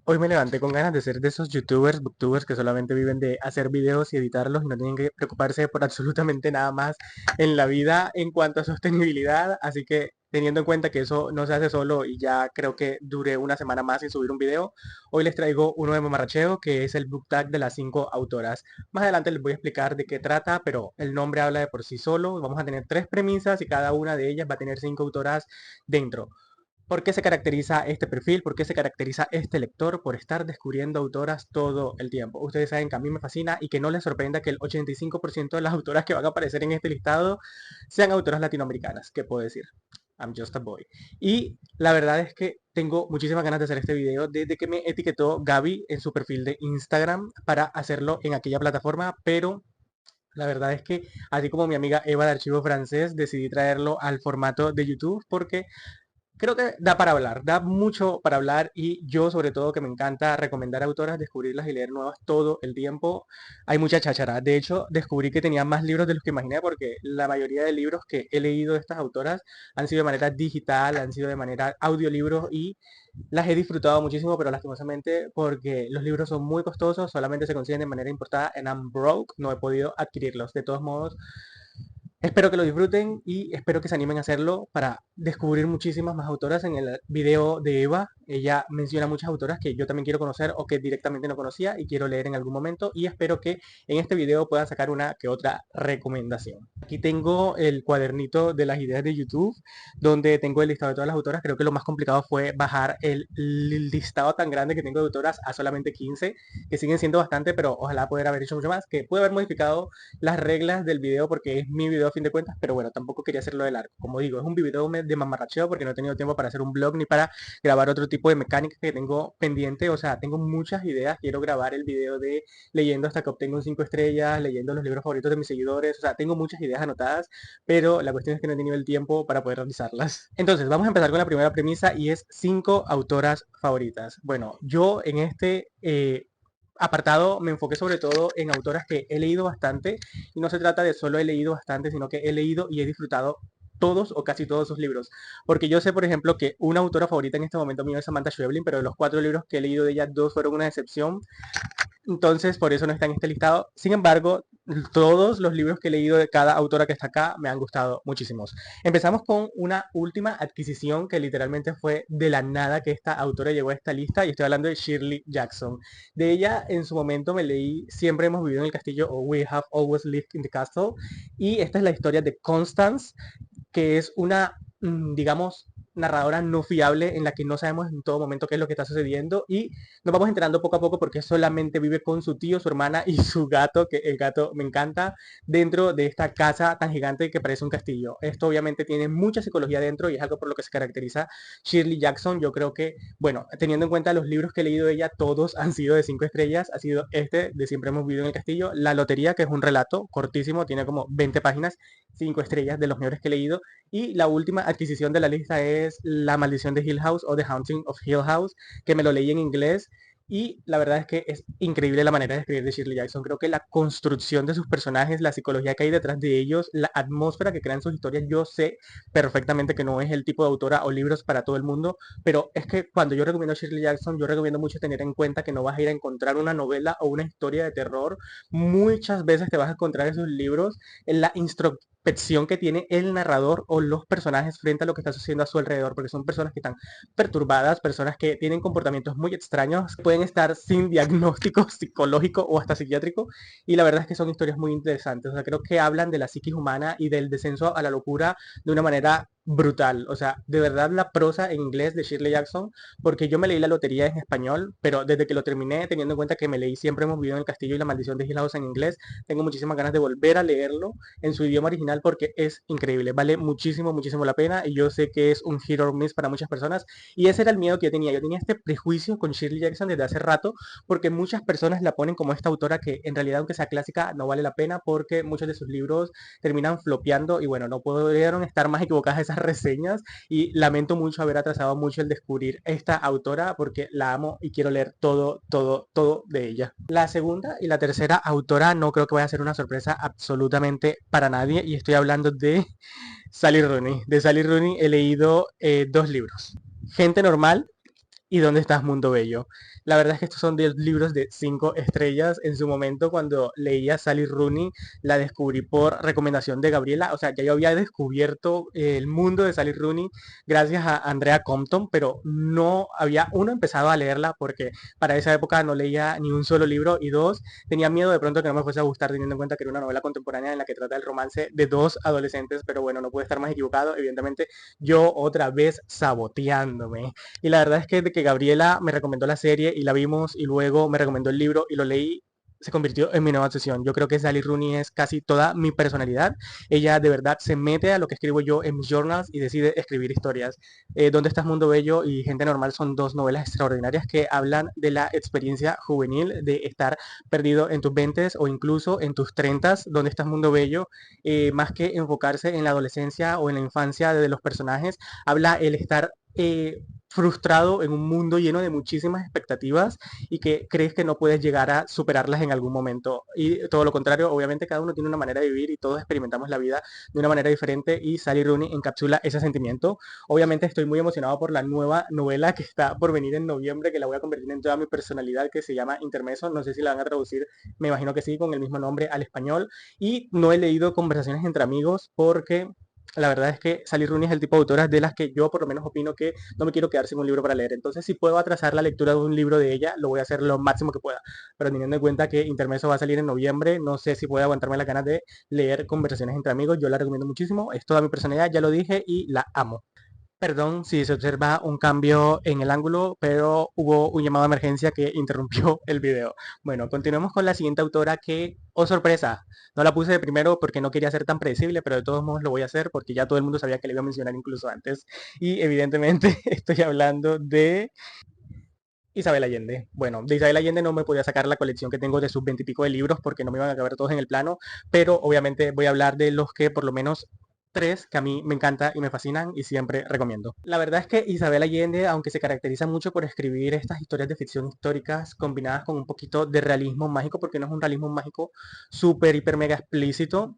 Hoy me levanté con ganas de ser de esos youtubers, booktubers que solamente viven de hacer videos y editarlos y no tienen que preocuparse por absolutamente nada más en la vida en cuanto a sostenibilidad. Así que teniendo en cuenta que eso no se hace solo y ya creo que duré una semana más sin subir un video, hoy les traigo uno de mamarracheo que es el book tag de las 5 autoras. Más adelante les voy a explicar de qué trata, pero el nombre habla de por sí solo. Vamos a tener 3 premisas y cada una de ellas va a tener 5 autoras dentro. ¿Por qué se caracteriza este perfil? ¿Por qué se caracteriza este lector? Por estar descubriendo autoras todo el tiempo. Ustedes saben que a mí me fascina y que no les sorprenda que el 85% de las autoras que van a aparecer en este listado sean autoras latinoamericanas. ¿Qué puedo decir? I'm just a boy. Y la verdad es que tengo muchísimas ganas de hacer este video desde que me etiquetó Gaby en su perfil de Instagram para hacerlo en aquella plataforma, pero la verdad es que, así como mi amiga Eva de Archivo Francés, decidí traerlo al formato de YouTube porque creo que da para hablar, da mucho para hablar y yo sobre todo que me encanta recomendar autoras, descubrirlas y leer nuevas todo el tiempo. Hay mucha cháchara. De hecho, descubrí que tenía más libros de los que imaginé porque la mayoría de libros que he leído de estas autoras han sido de manera digital, han sido de manera audiolibros y las he disfrutado muchísimo, pero lastimosamente porque los libros son muy costosos, solamente se consiguen de manera importada en I'm broke, no he podido adquirirlos. De todos modos, espero que lo disfruten y espero que se animen a hacerlo para descubrir muchísimas más autoras. En el video de Eva, ella menciona muchas autoras que yo también quiero conocer o que directamente no conocía y quiero leer en algún momento y espero que en este video puedan sacar una que otra recomendación. Aquí tengo el cuadernito de las ideas de YouTube, donde tengo el listado de todas las autoras. Creo que lo más complicado fue bajar el listado tan grande que tengo de autoras a solamente 15, que siguen siendo bastante, pero ojalá poder haber hecho mucho más, que pude haber modificado las reglas del video porque es mi video a fin de cuentas, pero bueno, tampoco quería hacerlo de largo. Como digo, es un video de mamarracheo porque no he tenido tiempo para hacer un blog ni para grabar otro tipo de mecánica que tengo pendiente. O sea, tengo muchas ideas. Quiero grabar el video de leyendo hasta que obtengo un 5 estrellas, leyendo los libros favoritos de mis seguidores. O sea, tengo muchas ideas anotadas, pero la cuestión es que no he tenido el tiempo para poder realizarlas. Entonces, vamos a empezar con la primera premisa y es 5 autoras favoritas. Bueno, yo en este apartado me enfoqué sobre todo en autoras que he leído bastante y no se trata de solo he leído bastante, sino que he leído y he disfrutado todos o casi todos sus libros. Porque yo sé, por ejemplo, que una autora favorita en este momento mío es Samantha Schweblin, pero de los 4 libros que he leído de ella, 2 fueron una decepción. Entonces, por eso no está en este listado. Sin embargo, todos los libros que he leído de cada autora que está acá me han gustado muchísimos. Empezamos con una última adquisición que literalmente fue de la nada que esta autora llegó a esta lista y estoy hablando de Shirley Jackson. De ella en su momento me leí Siempre hemos vivido en el castillo o We have always lived in the castle y esta es la historia de Constance, que es una, digamos, narradora no fiable en la que no sabemos en todo momento qué es lo que está sucediendo y nos vamos enterando poco a poco porque solamente vive con su tío, su hermana y su gato, que el gato me encanta, dentro de esta casa tan gigante que parece un castillo. Esto obviamente tiene mucha psicología dentro y es algo por lo que se caracteriza Shirley Jackson. Yo creo que, bueno, teniendo en cuenta los libros que he leído de ella, todos han sido de 5 estrellas. Ha sido este de Siempre hemos vivido en el castillo, La Lotería, que es un relato cortísimo, tiene como 20 páginas, 5 estrellas de los mejores que he leído. Y la última adquisición de la lista es La Maldición de Hill House o The Haunting of Hill House, que me lo leí en inglés y la verdad es que es increíble la manera de escribir de Shirley Jackson. Creo que la construcción de sus personajes, la psicología que hay detrás de ellos, la atmósfera que crean sus historias, yo sé perfectamente que no es el tipo de autora o libros para todo el mundo, pero es que cuando yo recomiendo a Shirley Jackson, yo recomiendo mucho tener en cuenta que no vas a ir a encontrar una novela o una historia de terror. Muchas veces te vas a encontrar esos libros en la introspección que tiene el narrador o los personajes frente a lo que está sucediendo a su alrededor, porque son personas que están perturbadas, personas que tienen comportamientos muy extraños, pueden estar sin diagnóstico psicológico o hasta psiquiátrico, y la verdad es que son historias muy interesantes. O sea, creo que hablan de la psiquis humana y del descenso a la locura de una manera brutal. O sea, de verdad la prosa en inglés de Shirley Jackson, porque yo me leí La Lotería en español, pero desde que lo terminé, teniendo en cuenta que me leí Siempre hemos vivido en el castillo y La Maldición de Hill House en inglés, tengo muchísimas ganas de volver a leerlo en su idioma original porque es increíble, vale muchísimo, muchísimo la pena y yo sé que es un hit or miss para muchas personas y ese era el miedo que yo tenía este prejuicio con Shirley Jackson desde hace rato porque muchas personas la ponen como esta autora que en realidad aunque sea clásica no vale la pena porque muchos de sus libros terminan flopeando y bueno, no pudieron estar más equivocadas esas reseñas y lamento mucho haber atrasado mucho el descubrir esta autora porque la amo y quiero leer todo, todo, todo de ella. La segunda y la tercera autora no creo que vaya a ser una sorpresa absolutamente para nadie y estoy hablando de Sally Rooney. De Sally Rooney he leído 2 libros. Gente normal ¿Y dónde estás, Mundo Bello? La verdad es que estos son 10 libros de 5 estrellas. En su momento, cuando leía Sally Rooney, la descubrí por recomendación de Gabriela. O sea, ya yo había descubierto el mundo de Sally Rooney gracias a Andrea Compton, pero no había, uno, empezado a leerla porque para esa época no leía ni un solo libro, y dos, tenía miedo de pronto que no me fuese a gustar, teniendo en cuenta que era una novela contemporánea en la que trata el romance de dos adolescentes, pero bueno, no pude estar más equivocado. Evidentemente, yo otra vez saboteándome. Y la verdad es que de que Gabriela me recomendó la serie y la vimos, y luego me recomendó el libro y lo leí, se convirtió en mi nueva obsesión. Yo creo que Sally Rooney es casi toda mi personalidad. Ella de verdad se mete a lo que escribo yo en mis journals y decide escribir historias. ¿Dónde estás, Mundo Bello? Y Gente Normal son dos novelas extraordinarias que hablan de la experiencia juvenil, de estar perdido en tus 20 o incluso en tus 30. ¿Dónde estás, Mundo Bello? Más que enfocarse en la adolescencia o en la infancia de los personajes, habla el estar frustrado en un mundo lleno de muchísimas expectativas y que crees que no puedes llegar a superarlas en algún momento. Y todo lo contrario, obviamente cada uno tiene una manera de vivir y todos experimentamos la vida de una manera diferente, y Sally Rooney encapsula ese sentimiento. Obviamente estoy muy emocionado por la nueva novela que está por venir en noviembre, que la voy a convertir en toda mi personalidad, que se llama Intermeso. No sé si la van a traducir, me imagino que sí, con el mismo nombre al español. Y no he leído Conversaciones entre amigos porque la verdad es que Sally Rooney es el tipo de autoras de las que yo por lo menos opino que no me quiero quedar sin un libro para leer. Entonces, si puedo atrasar la lectura de un libro de ella, lo voy a hacer lo máximo que pueda. Pero teniendo en cuenta que Intermeso va a salir en noviembre, no sé si puedo aguantarme las ganas de leer Conversaciones entre amigos. Yo la recomiendo muchísimo. Es toda mi personalidad, ya lo dije, y la amo. Perdón si se observa un cambio en el ángulo, pero hubo un llamado de emergencia que interrumpió el video. Bueno, continuemos con la siguiente autora que, oh sorpresa, no la puse de primero porque no quería ser tan predecible, pero de todos modos lo voy a hacer porque ya todo el mundo sabía que le iba a mencionar incluso antes. Y evidentemente estoy hablando de Isabel Allende. Bueno, de Isabel Allende no me podía sacar la colección que tengo de sus 20 y pico de libros porque no me iban a caber todos en el plano, pero obviamente voy a hablar de los que por lo menos tres que a mí me encantan y me fascinan y siempre recomiendo. La verdad es que Isabel Allende, aunque se caracteriza mucho por escribir estas historias de ficción históricas combinadas con un poquito de realismo mágico, porque no es un realismo mágico súper, hiper, mega explícito,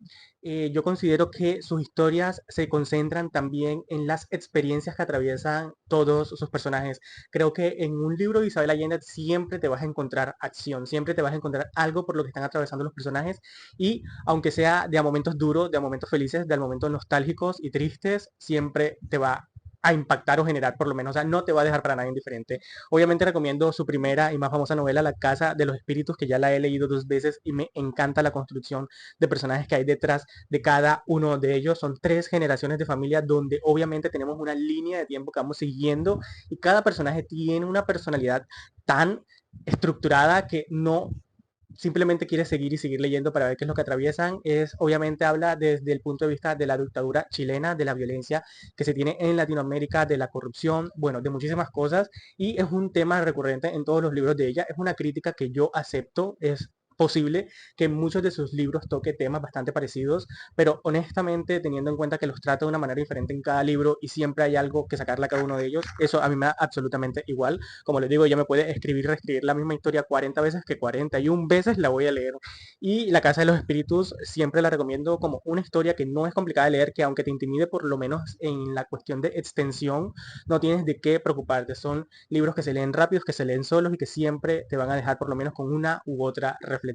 yo considero que sus historias se concentran también en las experiencias que atraviesan todos sus personajes. Creo que en un libro de Isabel Allende siempre te vas a encontrar acción, siempre te vas a encontrar algo por lo que están atravesando los personajes, y aunque sea de a momentos duros, de a momentos felices, de a momentos nostálgicos y tristes, siempre te va a impactar o generar por lo menos, o sea, no te va a dejar para nada indiferente. Obviamente recomiendo su primera y más famosa novela, La Casa de los Espíritus, que ya la he leído 2 veces y me encanta la construcción de personajes que hay detrás de cada uno de ellos. Son 3 generaciones de familia donde obviamente tenemos una línea de tiempo que vamos siguiendo, y cada personaje tiene una personalidad tan estructurada que no simplemente quiere seguir y seguir leyendo para ver qué es lo que atraviesan. Es, obviamente habla desde el punto de vista de la dictadura chilena, de la violencia que se tiene en Latinoamérica, de la corrupción, bueno, de muchísimas cosas, y es un tema recurrente en todos los libros de ella. Es una crítica que yo acepto, es posible que muchos de sus libros toque temas bastante parecidos, pero honestamente, teniendo en cuenta que los trata de una manera diferente en cada libro y siempre hay algo que sacarle a cada uno de ellos, eso a mí me da absolutamente igual. Como les digo, ella me puede escribir y reescribir la misma historia 40 veces, que 41 veces la voy a leer. Y La Casa de los Espíritus siempre la recomiendo como una historia que no es complicada de leer, que aunque te intimide por lo menos en la cuestión de extensión, no tienes de qué preocuparte. Son libros que se leen rápidos, que se leen solos y que siempre te van a dejar por lo menos con una u otra reflexión.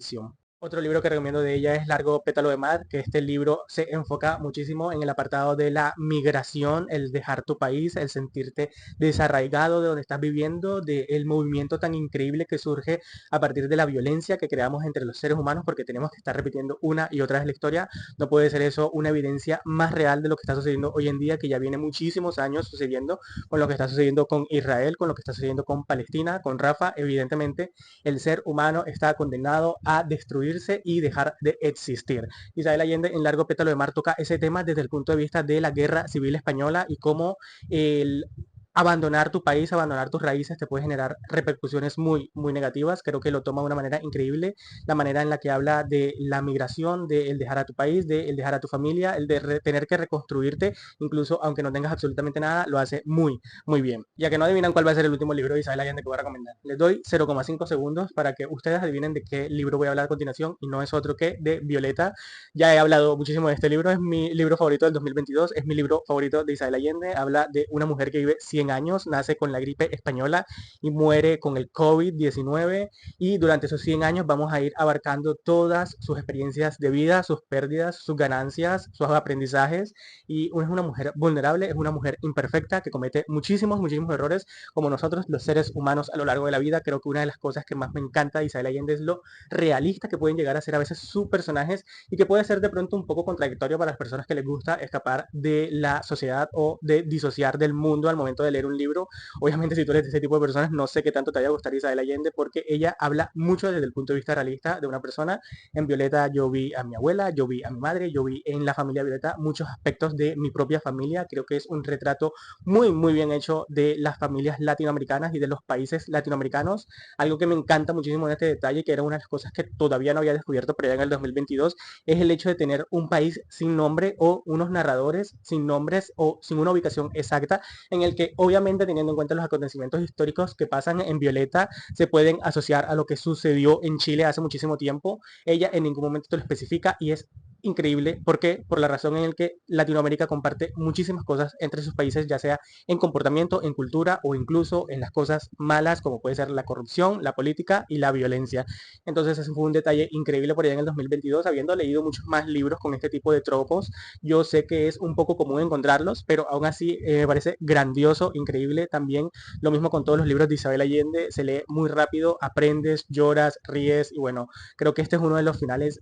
Otro libro que recomiendo de ella es Largo Pétalo de Mar, que este libro se enfoca muchísimo en el apartado de la migración, el dejar tu país, el sentirte desarraigado de donde estás viviendo, del movimiento tan increíble que surge a partir de la violencia que creamos entre los seres humanos, porque tenemos que estar repitiendo una y otra vez la historia. No puede ser eso una evidencia más real de lo que está sucediendo hoy en día, que ya viene muchísimos años sucediendo, con lo que está sucediendo con Israel, con lo que está sucediendo con Palestina, con Rafa. Evidentemente, el ser humano está condenado a destruirse y dejar de existir. Isabel Allende en Largo Pétalo de Mar toca ese tema desde el punto de vista de la guerra civil española y cómo el abandonar tu país, abandonar tus raíces te puede generar repercusiones muy, muy negativas. Creo que lo toma de una manera increíble, la manera en la que habla de la migración, de el dejar a tu país, de el dejar a tu familia, el de tener que reconstruirte, incluso aunque no tengas absolutamente nada, lo hace muy, muy bien. Ya que no adivinan cuál va a ser el último libro de Isabel Allende que voy a recomendar, les doy 0,5 segundos para que ustedes adivinen de qué libro voy a hablar a continuación, y no es otro que de Violeta. Ya he hablado muchísimo de este libro, es mi libro favorito del 2022, es mi libro favorito de Isabel Allende. Habla de una mujer que vive 100 100 años, nace con la gripe española y muere con el COVID-19, y durante esos 100 años vamos a ir abarcando todas sus experiencias de vida, sus pérdidas, sus ganancias, sus aprendizajes. Y es una mujer vulnerable, es una mujer imperfecta que comete muchísimos errores como nosotros los seres humanos a lo largo de la vida. Creo que una de las cosas que más me encanta de Isabel Allende es lo realista que pueden llegar a ser a veces sus personajes, y que puede ser de pronto un poco contradictorio para las personas que les gusta escapar de la sociedad o de disociar del mundo al momento de leer un libro. Obviamente, si tú eres de ese tipo de personas, no sé qué tanto te vaya a gustar Isabel Allende, porque ella habla mucho desde el punto de vista realista de una persona. En Violeta yo vi a mi abuela, yo vi a mi madre, yo vi en la familia Violeta muchos aspectos de mi propia familia. Creo que es un retrato muy bien hecho de las familias latinoamericanas y de los países latinoamericanos. Algo que me encanta muchísimo en este detalle, que era una de las cosas que todavía no había descubierto, pero ya en el 2022, es el hecho de tener un país sin nombre o unos narradores sin nombres o sin una ubicación exacta, en el que obviamente, teniendo en cuenta los acontecimientos históricos que pasan en Violeta, se pueden asociar a lo que sucedió en Chile hace muchísimo tiempo. Ella en ningún momento te lo especifica, y es increíble porque por la razón en el que Latinoamérica comparte muchísimas cosas entre sus países, ya sea en comportamiento, en cultura o incluso en las cosas malas como puede ser la corrupción, la política y la violencia. Entonces ese fue un detalle increíble por allá en el 2022, habiendo leído muchos más libros con este tipo de tropos. Yo sé que es un poco común encontrarlos, pero aún así me parece grandioso, increíble. También lo mismo con todos los libros de Isabel Allende, se lee muy rápido, aprendes, lloras, ríes, y bueno, creo que este es uno de los finales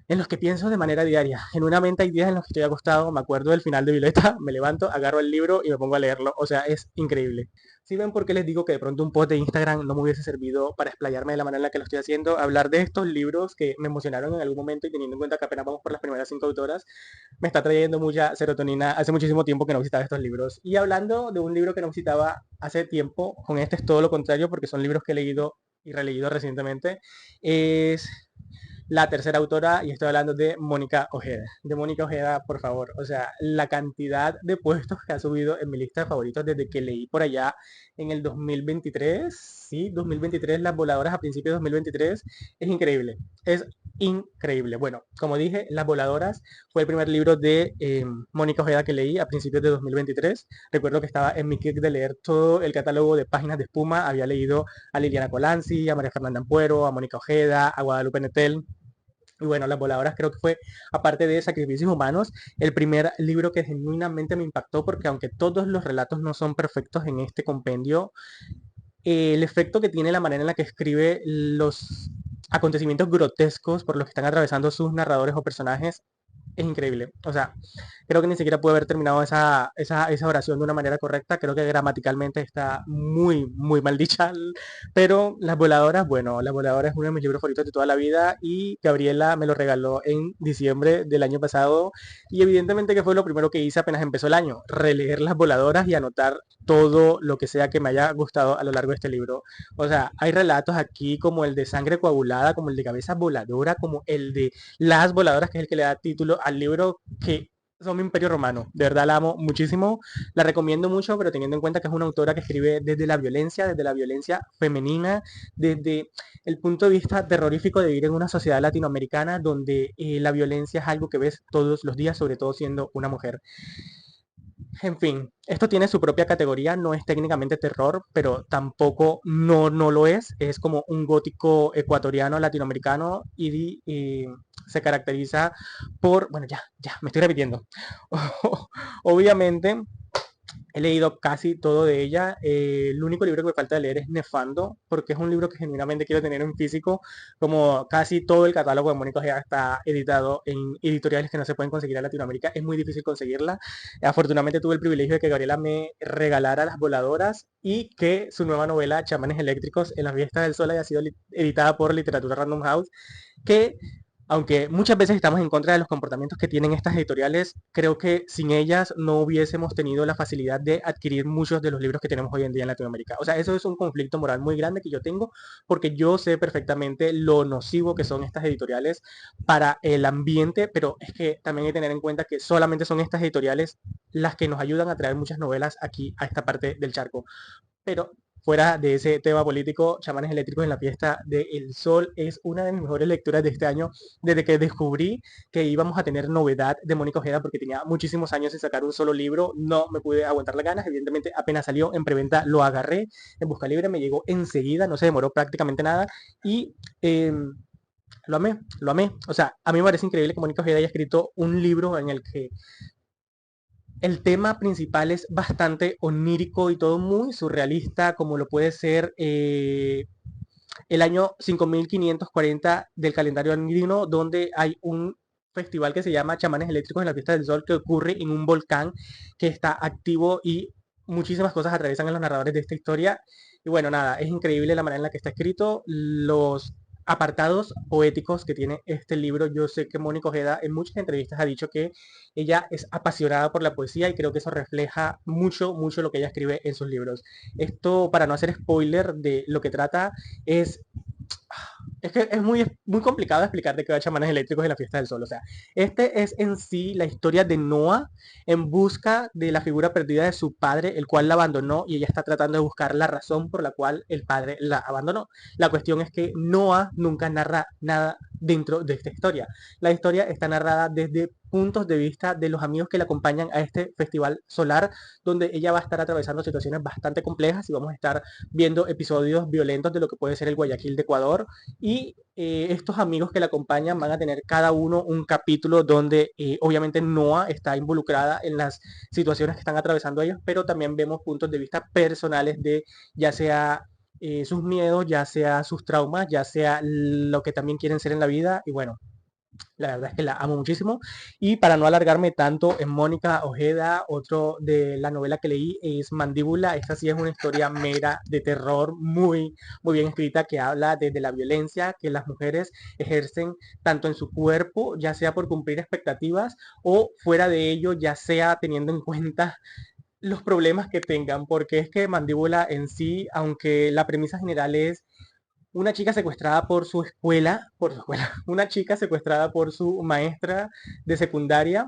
en los que pienso de manera diaria. Genuinamente hay días en los que estoy acostado, me acuerdo del final de Violeta, me levanto, agarro el libro y me pongo a leerlo. O sea, es increíble. Si ven por qué les digo que de pronto un post de Instagram no me hubiese servido para explayarme de la manera en la que lo estoy haciendo, hablar de estos libros que me emocionaron en algún momento, y teniendo en cuenta que apenas vamos por las primeras 5 autoras, me está trayendo mucha serotonina. Hace muchísimo tiempo que no visitaba estos libros. Y hablando de un libro que no visitaba hace tiempo, con este es todo lo contrario porque son libros que he leído y releído recientemente, es la tercera autora, y estoy hablando de Mónica Ojeda. De Mónica Ojeda, por favor. O sea, la cantidad de puestos que ha subido en mi lista de favoritos desde que leí por allá en el 2023, sí, 2023, Las Voladoras a principios de 2023, es increíble. Es increíble. Bueno, como dije, Las Voladoras fue el primer libro de Mónica Ojeda que leí a principios de 2023. Recuerdo que estaba en mi kick de leer todo el catálogo de Páginas de Espuma. Había leído a Liliana Colanzi, a María Fernanda Ampuero, a Mónica Ojeda, a Guadalupe Nettel. Y bueno, Las Voladoras creo que fue, aparte de Sacrificios Humanos, el primer libro que genuinamente me impactó, porque aunque todos los relatos no son perfectos en este compendio, el efecto que tiene la manera en la que escribe los acontecimientos grotescos por los que están atravesando sus narradores o personajes es increíble. O sea, creo que ni siquiera pude haber terminado esa oración de una manera correcta. Creo que gramaticalmente está muy mal dicha. Pero Las Voladoras, bueno, Las Voladoras es uno de mis libros favoritos de toda la vida, y Gabriela me lo regaló en diciembre del año pasado. Y evidentemente que fue lo primero que hice apenas empezó el año, releer Las Voladoras y anotar todo lo que sea que me haya gustado a lo largo de este libro. O sea, hay relatos aquí como el de Sangre Coagulada, como el de Cabeza Voladora, como el de Las Voladoras, que es el que le da título al libro, que son mi imperio romano. De verdad la amo muchísimo, la recomiendo mucho, pero teniendo en cuenta que es una autora que escribe desde la violencia femenina, desde el punto de vista terrorífico de vivir en una sociedad latinoamericana donde la violencia es algo que ves todos los días, sobre todo siendo una mujer. En fin, esto tiene su propia categoría, no es técnicamente terror, pero tampoco no lo es. Es como un gótico ecuatoriano latinoamericano, y se caracteriza por, bueno, ya, me estoy repitiendo. Obviamente, he leído casi todo de ella. El único libro que me falta de leer es Nefando, porque es un libro que genuinamente quiero tener en físico. Como casi todo el catálogo de Mónica Ojeda está editado en editoriales que no se pueden conseguir en Latinoamérica, es muy difícil conseguirla. Afortunadamente tuve el privilegio de que Gabriela me regalara Las Voladoras, y que su nueva novela, Chamanes Eléctricos en las Fiestas del Sol, haya sido editada por Literatura Random House, que aunque muchas veces estamos en contra de los comportamientos que tienen estas editoriales, creo que sin ellas no hubiésemos tenido la facilidad de adquirir muchos de los libros que tenemos hoy en día en Latinoamérica. O sea, eso es un conflicto moral muy grande que yo tengo, porque yo sé perfectamente lo nocivo que son estas editoriales para el ambiente, pero es que también hay que tener en cuenta que solamente son estas editoriales las que nos ayudan a traer muchas novelas aquí a esta parte del charco. Pero fuera de ese tema político, Chamanes Eléctricos en la Fiesta del Sol es una de mis mejores lecturas de este año, desde que descubrí que íbamos a tener novedad de Mónica Ojeda, porque tenía muchísimos años sin sacar un solo libro, no me pude aguantar las ganas, evidentemente apenas salió en preventa lo agarré en Busca Libre, me llegó enseguida, no se demoró prácticamente nada, y lo amé, lo amé. O sea, a mí me parece increíble que Mónica Ojeda haya escrito un libro en el que el tema principal es bastante onírico y todo muy surrealista, como lo puede ser el año 5540 del calendario andino, donde hay un festival que se llama Chamanes Eléctricos en la Fiesta del Sol, que ocurre en un volcán que está activo y muchísimas cosas atraviesan a los narradores de esta historia. Y bueno, nada, es increíble la manera en la que está escrito, los apartados poéticos que tiene este libro. Yo sé que Mónica Ojeda en muchas entrevistas ha dicho que ella es apasionada por la poesía y creo que eso refleja mucho, mucho lo que ella escribe en sus libros. Esto, para no hacer spoiler de lo que trata, es es que es muy complicado explicar de qué va Chamanes Eléctricos en la Fiesta del Sol. O sea, este es en sí la historia de Noah en busca de la figura perdida de su padre, el cual la abandonó y ella está tratando de buscar la razón por la cual el padre la abandonó. La cuestión es que Noah nunca narra nada dentro de esta historia. La historia está narrada desde puntos de vista de los amigos que la acompañan a este festival solar, donde ella va a estar atravesando situaciones bastante complejas y vamos a estar viendo episodios violentos de lo que puede ser el Guayaquil de Ecuador, y estos amigos que la acompañan van a tener cada uno un capítulo donde obviamente Noah está involucrada en las situaciones que están atravesando ellos, pero también vemos puntos de vista personales de ya sea sus miedos, ya sea sus traumas, ya sea lo que también quieren ser en la vida. Y bueno, la verdad es que la amo muchísimo. Y para no alargarme tanto en Mónica Ojeda, otro de la novela que leí es Mandíbula. Esta sí es una historia mera de terror, muy, muy bien escrita, que habla desde la violencia que las mujeres ejercen tanto en su cuerpo, ya sea por cumplir expectativas o fuera de ello, ya sea teniendo en cuenta los problemas que tengan, porque es que Mandíbula en sí, aunque la premisa general es una chica secuestrada por su escuela, una chica secuestrada por su maestra de secundaria,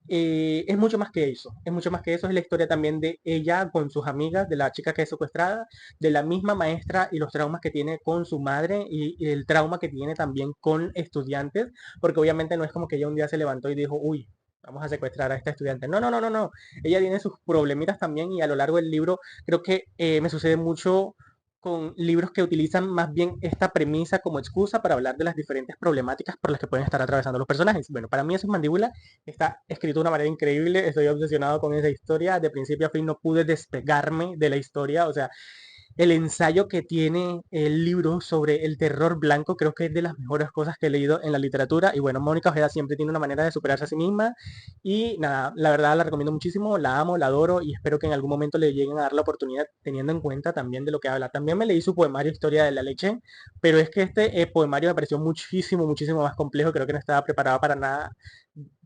es mucho más que eso, es mucho más que eso, es la historia también de ella con sus amigas, de la chica que es secuestrada, de la misma maestra y los traumas que tiene con su madre y el trauma que tiene también con estudiantes, porque obviamente no es como que ella un día se levantó y dijo, uy, vamos a secuestrar a esta estudiante. No, no, no, no, no. Ella tiene sus problemitas también y a lo largo del libro creo que me sucede mucho con libros que utilizan más bien esta premisa como excusa para hablar de las diferentes problemáticas por las que pueden estar atravesando los personajes. Bueno, para mí eso es Mandíbula, está escrito de una manera increíble, estoy obsesionado con esa historia, de principio a fin no pude despegarme de la historia, o sea, el ensayo que tiene el libro sobre el terror blanco creo que es de las mejores cosas que he leído en la literatura. Y bueno, Mónica Ojeda siempre tiene una manera de superarse a sí misma. Y nada, la verdad la recomiendo muchísimo, la amo, la adoro y espero que en algún momento le lleguen a dar la oportunidad teniendo en cuenta también de lo que habla. También me leí su poemario Historia de la Leche, pero es que este poemario me pareció muchísimo, muchísimo más complejo. Creo que no estaba preparado para nada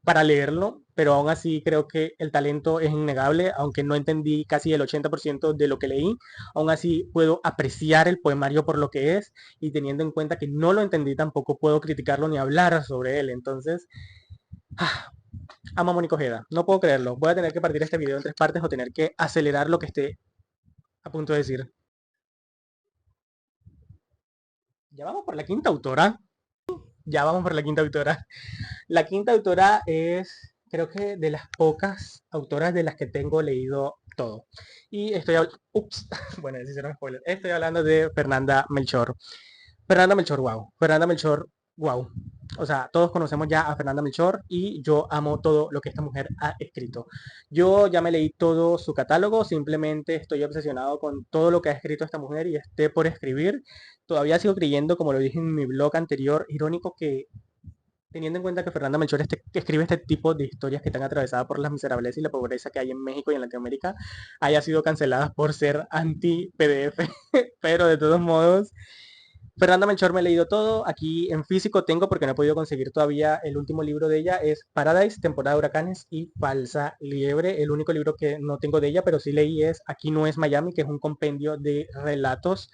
para leerlo, pero aún así creo que el talento es innegable, aunque no entendí casi el 80% de lo que leí, aún así puedo apreciar el poemario por lo que es y teniendo en cuenta que no lo entendí tampoco puedo criticarlo ni hablar sobre él. Entonces, ah, amo a Mónica Ojeda, no puedo creerlo. Voy a tener que partir este video en tres partes o tener que acelerar lo que esté a punto de decir. Ya vamos por la quinta autora. Ya vamos por la quinta autora. La quinta autora es, creo que de las pocas autoras de las que tengo leído todo. Y estoy hablando, ups, bueno, se hicieron spoiler. Estoy hablando de Fernanda Melchor. Fernanda Melchor, wow. Fernanda Melchor, wow. O sea, todos conocemos ya a Fernanda Melchor y yo amo todo lo que esta mujer ha escrito. Yo ya me leí todo su catálogo, simplemente estoy obsesionado con todo lo que ha escrito esta mujer y esté por escribir. Todavía sigo creyendo, como lo dije en mi blog anterior, irónico que teniendo en cuenta que Fernanda Melchor que escribe este tipo de historias que están atravesadas por las miserables y la pobreza que hay en México y en Latinoamérica, haya sido cancelada por ser anti-PDF, pero de todos modos, Fernanda Melchor me he leído todo, aquí en físico tengo porque no he podido conseguir todavía el último libro de ella, es Paradise, temporada de huracanes y Falsa Liebre. El único libro que no tengo de ella, pero sí leí es Aquí no es Miami, que es un compendio de relatos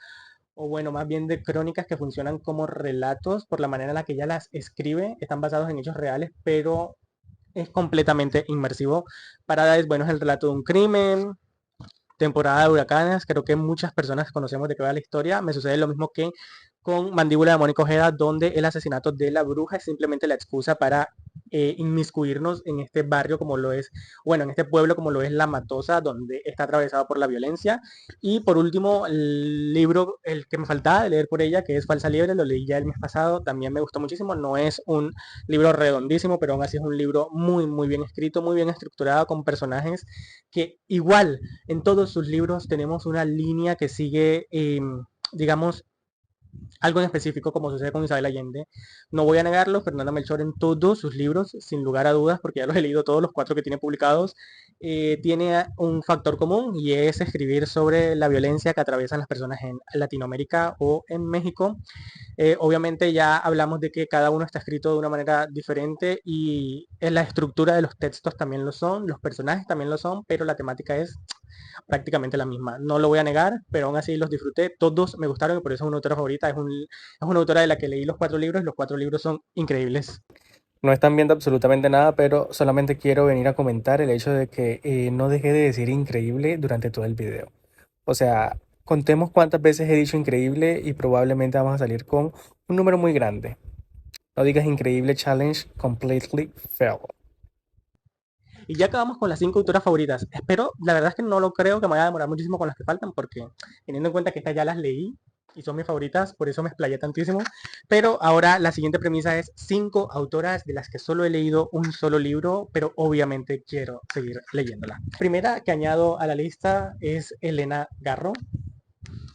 o bueno, más bien de crónicas que funcionan como relatos por la manera en la que ella las escribe, están basados en hechos reales, pero es completamente inmersivo. Paradise, bueno, es el relato de un crimen, temporada de huracanes. Creo que muchas personas conocemos de qué va la historia. Me sucede lo mismo que con Mandíbula de Mónica Ojeda, donde el asesinato de la bruja es simplemente la excusa para inmiscuirnos en este barrio como lo es, bueno, en este pueblo como lo es La Matosa, donde está atravesado por la violencia. Y por último, el libro, el que me faltaba de leer por ella, que es Falsa Liebre, lo leí ya el mes pasado, también me gustó muchísimo. No es un libro redondísimo, pero aún así es un libro muy, muy bien escrito, muy bien estructurado, con personajes que igual en todos sus libros tenemos una línea que sigue, digamos, algo en específico, como sucede con Isabel Allende. No voy a negarlo, Fernanda Melchor en todos sus libros, sin lugar a dudas, porque ya los he leído todos los 4 que tiene publicados, tiene un factor común y es escribir sobre la violencia que atraviesan las personas en Latinoamérica o en México. Obviamente ya hablamos de que cada uno está escrito de una manera diferente y en la estructura de los textos también lo son, los personajes también lo son, pero la temática es prácticamente la misma. No lo voy a negar, pero aún así los disfruté. Todos me gustaron y por eso es una autora favorita. Es una autora de la que leí los 4 libros y los 4 libros son increíbles. No están viendo absolutamente nada, pero solamente quiero venir a comentar el hecho de que no dejé de decir increíble durante todo el video. O sea, contemos cuántas veces he dicho increíble y probablemente vamos a salir con un número muy grande. No digas increíble challenge completely fail. Y ya acabamos con las 5 autoras favoritas. Espero, la verdad es que no lo creo que me vaya a demorar muchísimo con las que faltan, porque teniendo en cuenta que estas ya las leí y son mis favoritas, por eso me explayé tantísimo. Pero ahora la siguiente premisa es 5 autoras de las que solo he leído un solo libro, pero obviamente quiero seguir leyéndola. La primera que añado a la lista es Elena Garro.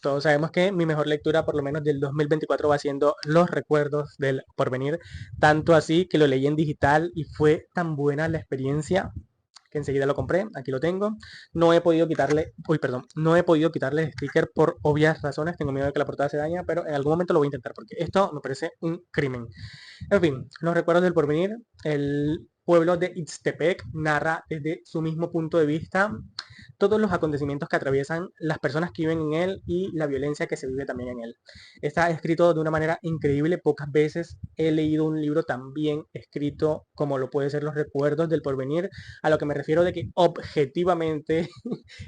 Todos sabemos que mi mejor lectura, por lo menos del 2024, va siendo Los Recuerdos del Porvenir. Tanto así que lo leí en digital y fue tan buena la experiencia que enseguida lo compré. Aquí lo tengo. No he podido quitarle, uy, perdón, no he podido quitarle el sticker por obvias razones. Tengo miedo de que la portada se dañe, pero en algún momento lo voy a intentar porque esto me parece un crimen. En fin, Los Recuerdos del Porvenir, el pueblo de Ixtepec narra desde su mismo punto de vista todos los acontecimientos que atraviesan las personas que viven en él y la violencia que se vive también en él. Está escrito de una manera increíble. Pocas veces he leído un libro tan bien escrito como lo puede ser Los Recuerdos del Porvenir, a lo que me refiero de que objetivamente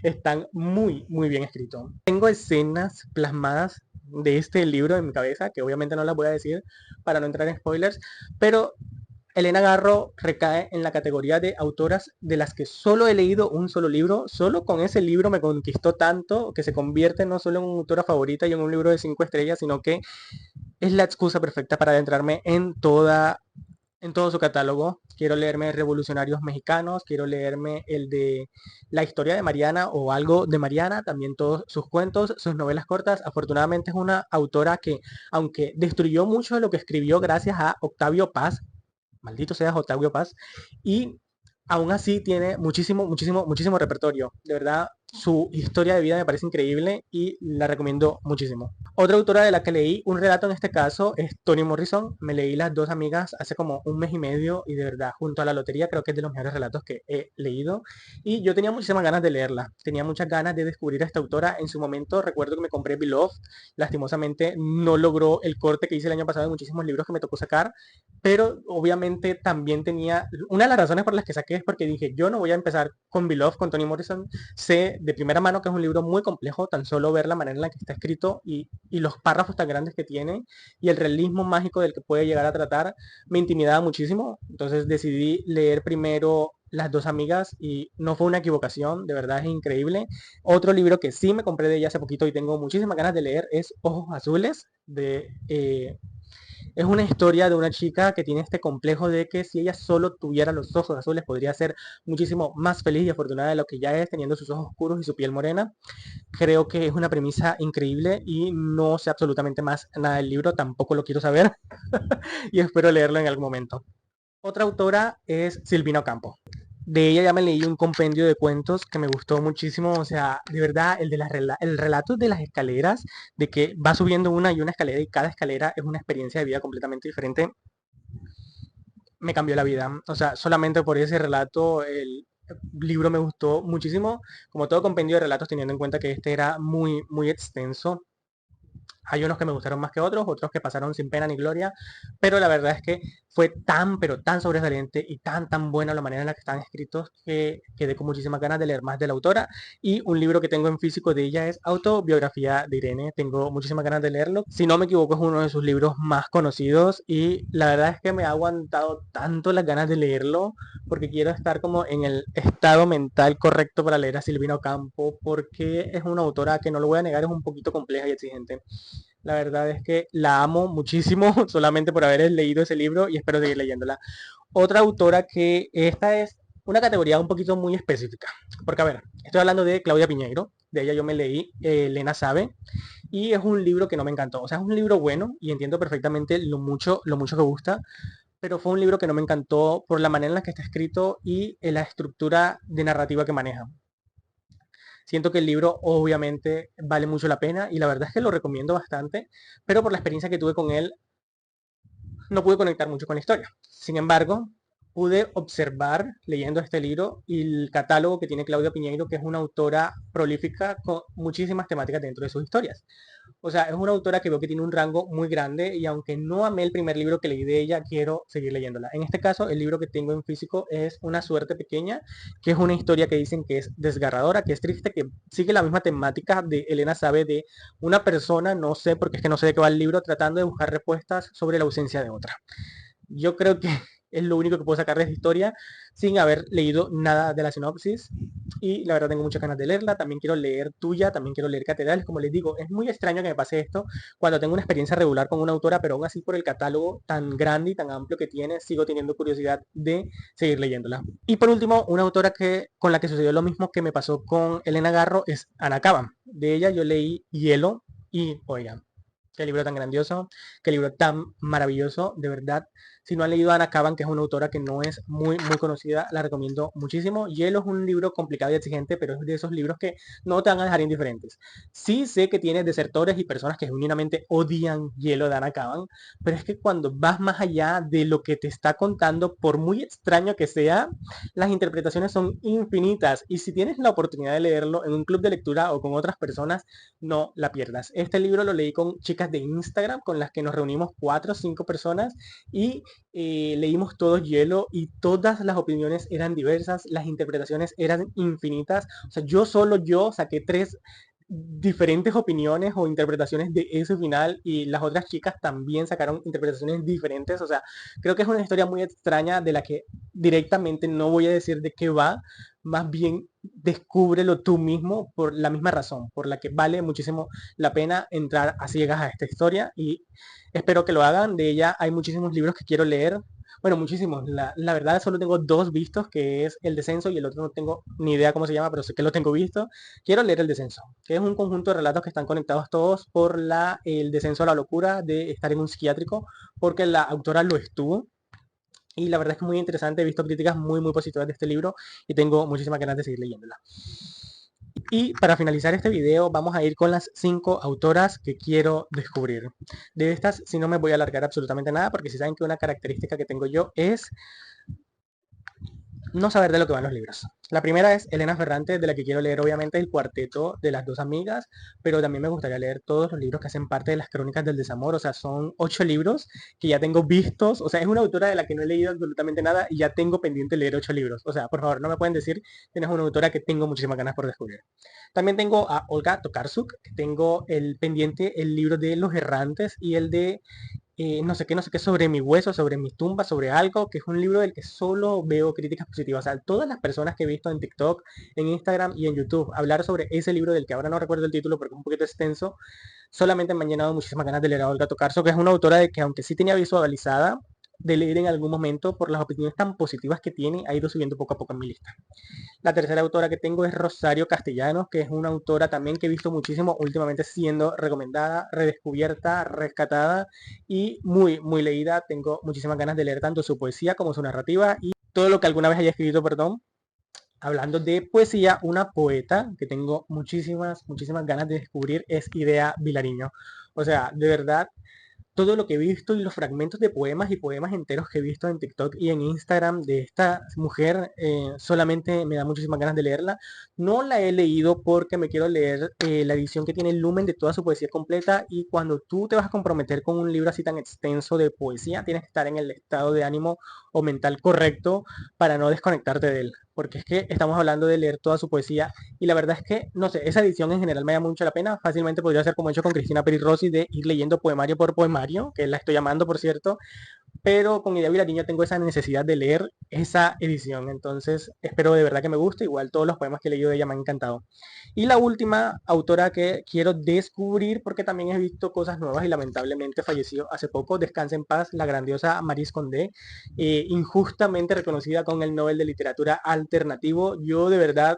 están muy, muy bien escritos. Tengo escenas plasmadas de este libro en mi cabeza, que obviamente no las voy a decir para no entrar en spoilers, pero Elena Garro recae en la categoría de autoras de las que solo he leído un solo libro. Solo con ese libro me conquistó tanto que se convierte no solo en una autora favorita y en un libro de 5 estrellas, sino que es la excusa perfecta para adentrarme en todo su catálogo. Quiero leerme Revolucionarios Mexicanos, quiero leerme el de La historia de Mariana o algo de Mariana, también todos sus cuentos, sus novelas cortas. Afortunadamente es una autora que, aunque destruyó mucho de lo que escribió gracias a Octavio Paz, maldito sea Octavio Paz, y aún así tiene muchísimo, muchísimo, muchísimo repertorio. De verdad, su historia de vida me parece increíble y la recomiendo muchísimo. Otra autora de la que leí un relato en este caso es Toni Morrison. Me leí Las dos amigas hace como un mes y medio y de verdad, junto a La lotería, creo que es de los mejores relatos que he leído. Y yo tenía muchísimas ganas de leerla. Tenía muchas ganas de descubrir a esta autora. En su momento recuerdo que me compré Beloved. Lastimosamente no logró el corte que hice el año pasado de muchísimos libros que me tocó sacar, pero obviamente también tenía, una de las razones por las que saqué es porque dije, yo no voy a empezar con Beloved, con Toni Morrison. Sé de primera mano que es un libro muy complejo, tan solo ver la manera en la que está escrito y los párrafos tan grandes que tiene y el realismo mágico del que puede llegar a tratar me intimidaba muchísimo. Entonces decidí leer primero Las dos amigas y no fue una equivocación, de verdad es increíble. Otro libro que sí me compré de ella hace poquito y tengo muchísimas ganas de leer es Ojos Azules de es una historia de una chica que tiene este complejo de que si ella solo tuviera los ojos azules podría ser muchísimo más feliz y afortunada de lo que ya es teniendo sus ojos oscuros y su piel morena. Creo que es una premisa increíble y no sé absolutamente más nada del libro, tampoco lo quiero saber y espero leerlo en algún momento. Otra autora es Silvina Ocampo. De ella ya me leí un compendio de cuentos que me gustó muchísimo, o sea, de verdad, el relato de las escaleras, de que va subiendo una y una escalera y cada escalera es una experiencia de vida completamente diferente, me cambió la vida. O sea, solamente por ese relato el libro me gustó muchísimo, como todo compendio de relatos, teniendo en cuenta que este era muy, muy extenso. Hay unos que me gustaron más que otros, otros que pasaron sin pena ni gloria, pero la verdad es que fue tan, pero tan sobresaliente y tan, tan buena la manera en la que están escritos que quedé con muchísimas ganas de leer más de la autora. Y un libro que tengo en físico de ella es Autobiografía de Irene. Tengo muchísimas ganas de leerlo. Si no me equivoco, es uno de sus libros más conocidos y la verdad es que me ha aguantado tanto las ganas de leerlo porque quiero estar como en el estado mental correcto para leer a Silvina Ocampo, porque es una autora que no lo voy a negar, es un poquito compleja y exigente. La verdad es que la amo muchísimo solamente por haber leído ese libro y espero seguir leyéndola. Otra autora que esta es una categoría un poquito muy específica, porque a ver, estoy hablando de Claudia Piñeiro, de ella yo me leí Elena Sabe y es un libro que no me encantó, o sea, es un libro bueno y entiendo perfectamente lo mucho que gusta, pero fue un libro que no me encantó por la manera en la que está escrito y en la estructura de narrativa que maneja. Siento que el libro obviamente vale mucho la pena y la verdad es que lo recomiendo bastante, pero por la experiencia que tuve con él no pude conectar mucho con la historia. Sin embargo, pude observar leyendo este libro y el catálogo que tiene Claudia Piñeiro, que es una autora prolífica con muchísimas temáticas dentro de sus historias. O sea, es una autora que veo que tiene un rango muy grande y aunque no amé el primer libro que leí de ella, quiero seguir leyéndola. En este caso, el libro que tengo en físico es Una suerte pequeña, que es una historia que dicen que es desgarradora, que es triste, que sigue la misma temática de Elena Sabe de una persona, no sé, porque es que no sé de qué va el libro, tratando de buscar respuestas sobre la ausencia de otra. Yo creo que es lo único que puedo sacar de esta historia sin haber leído nada de la sinopsis. Y la verdad tengo muchas ganas de leerla. También quiero leer Tuya, también quiero leer Catedrales. Como les digo, es muy extraño que me pase esto cuando tengo una experiencia regular con una autora, pero aún así por el catálogo tan grande y tan amplio que tiene, sigo teniendo curiosidad de seguir leyéndola. Y por último, una autora con la que sucedió lo mismo que me pasó con Elena Garro es Ana Cava. De ella yo leí Hielo y, oigan, qué libro tan grandioso, qué libro tan maravilloso, de verdad. Si no han leído a Ana Kavan, que es una autora que no es muy conocida, la recomiendo muchísimo. Hielo es un libro complicado y exigente, pero es de esos libros que no te van a dejar indiferentes. Sí sé que tiene desertores y personas que genuinamente odian Hielo de Ana Kavan, pero es que cuando vas más allá de lo que te está contando, por muy extraño que sea, las interpretaciones son infinitas. Y si tienes la oportunidad de leerlo en un club de lectura o con otras personas, no la pierdas. Este libro lo leí con chicas de Instagram con las que nos reunimos 4 o 5 personas y leímos todos Hielo y todas las opiniones eran diversas, las interpretaciones eran infinitas. O sea, yo saqué 3 diferentes opiniones o interpretaciones de ese final y las otras chicas también sacaron interpretaciones diferentes. O sea, creo que es una historia muy extraña de la que directamente no voy a decir de qué va, más bien descúbrelo tú mismo por la misma razón, por la que vale muchísimo la pena entrar a ciegas a esta historia y espero que lo hagan. De ella hay muchísimos libros que quiero leer. Bueno, muchísimos. La verdad solo tengo 2 vistos, que es El Descenso y el otro no tengo ni idea cómo se llama, pero sé que lo tengo visto. Quiero leer El Descenso, que es un conjunto de relatos que están conectados todos por el descenso a la locura de estar en un psiquiátrico, porque la autora lo estuvo. Y la verdad es que es muy interesante, he visto críticas muy positivas de este libro y tengo muchísimas ganas de seguir leyéndola. Y para finalizar este video vamos a ir con las 5 autoras que quiero descubrir. De estas, si no me voy a alargar absolutamente nada, porque si saben que una característica que tengo yo es no saber de lo que van los libros. La primera es Elena Ferrante, de la que quiero leer obviamente el cuarteto de las 2 amigas, pero también me gustaría leer todos los libros que hacen parte de las crónicas del desamor, o sea, son 8 libros que ya tengo vistos, o sea, es una autora de la que no he leído absolutamente nada y ya tengo pendiente leer 8 libros, o sea, por favor, no me pueden decir que no es una autora que tengo muchísimas ganas por descubrir. También tengo a Olga Tokarczuk, que tengo el pendiente el libro de Los Errantes y el de no sé qué sobre mi hueso, sobre mi tumba, sobre algo, que es un libro del que solo veo críticas positivas. O sea, todas las personas que he visto en TikTok, en Instagram y en YouTube hablar sobre ese libro del que ahora no recuerdo el título porque es un poquito extenso, solamente me han llenado muchísimas ganas de leer a Olga Tokarczuk, que es una autora de que aunque sí tenía visualizada de leer en algún momento por las opiniones tan positivas que tiene, ha ido subiendo poco a poco en mi lista. La tercera autora que tengo es Rosario Castellanos, que es una autora también que he visto muchísimo últimamente siendo recomendada, redescubierta, rescatada y muy leída. Tengo muchísimas ganas de leer tanto su poesía como su narrativa y todo lo que alguna vez haya escrito, perdón. Hablando de poesía, una poeta que tengo muchísimas ganas de descubrir es Idea Vilariño. O sea, de verdad, todo lo que he visto y los fragmentos de poemas y poemas enteros que he visto en TikTok y en Instagram de esta mujer, solamente me da muchísimas ganas de leerla. No la he leído porque me quiero leer la edición que tiene Lumen de toda su poesía completa, y cuando tú te vas a comprometer con un libro así tan extenso de poesía, tienes que estar en el estado de ánimo o mental correcto para no desconectarte de él. Porque es que estamos hablando de leer toda su poesía y la verdad es que, no sé, esa edición en general me da mucho la pena. Fácilmente podría ser como he hecho con Cristina Peri Rossi, de ir leyendo poemario por poemario, que la estoy llamando, por cierto, pero con Idea Vilariño tengo esa necesidad de leer esa edición, entonces espero de verdad que me guste. Igual todos los poemas que he leído de ella me han encantado. Y la última autora que quiero descubrir, porque también he visto cosas nuevas y lamentablemente falleció hace poco, descansa en paz, la grandiosa Maryse Condé, injustamente reconocida con el Nobel de Literatura Alternativo. Yo de verdad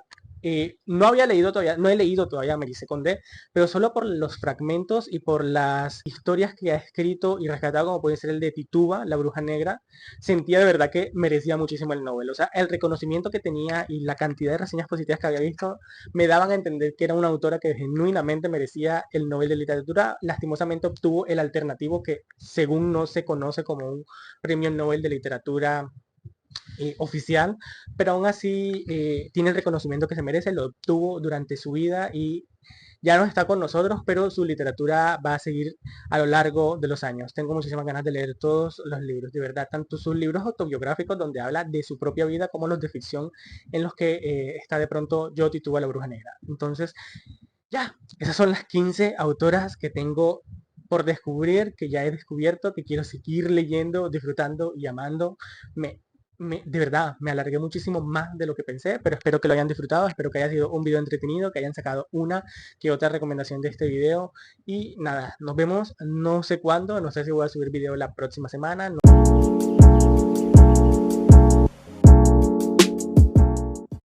no había leído todavía, no he leído todavía a Maryse Condé, pero solo por los fragmentos y por las historias que ha escrito y rescatado, como puede ser el de Tituba, la bruja negra, sentía de verdad que merecía muchísimo el Nobel. O sea, el reconocimiento que tenía y la cantidad de reseñas positivas que había visto me daban a entender que era una autora que genuinamente merecía el Nobel de Literatura. Lastimosamente obtuvo el alternativo, que según no se conoce como un premio Nobel de Literatura oficial, pero aún así tiene el reconocimiento que se merece, lo obtuvo durante su vida y ya no está con nosotros, pero su literatura va a seguir a lo largo de los años. Tengo muchísimas ganas de leer todos los libros, de verdad, tanto sus libros autobiográficos donde habla de su propia vida, como los de ficción en los que está de pronto Yo, Tituba, la bruja negra. Entonces, ya, esas son las 15 autoras que tengo por descubrir, que ya he descubierto, que quiero seguir leyendo, disfrutando y amando. Me, de verdad, me alargué muchísimo más de lo que pensé, pero espero que lo hayan disfrutado, espero que haya sido un video entretenido, que hayan sacado una que otra recomendación de este video. Y nada, nos vemos no sé cuándo, no sé si voy a subir video la próxima semana. No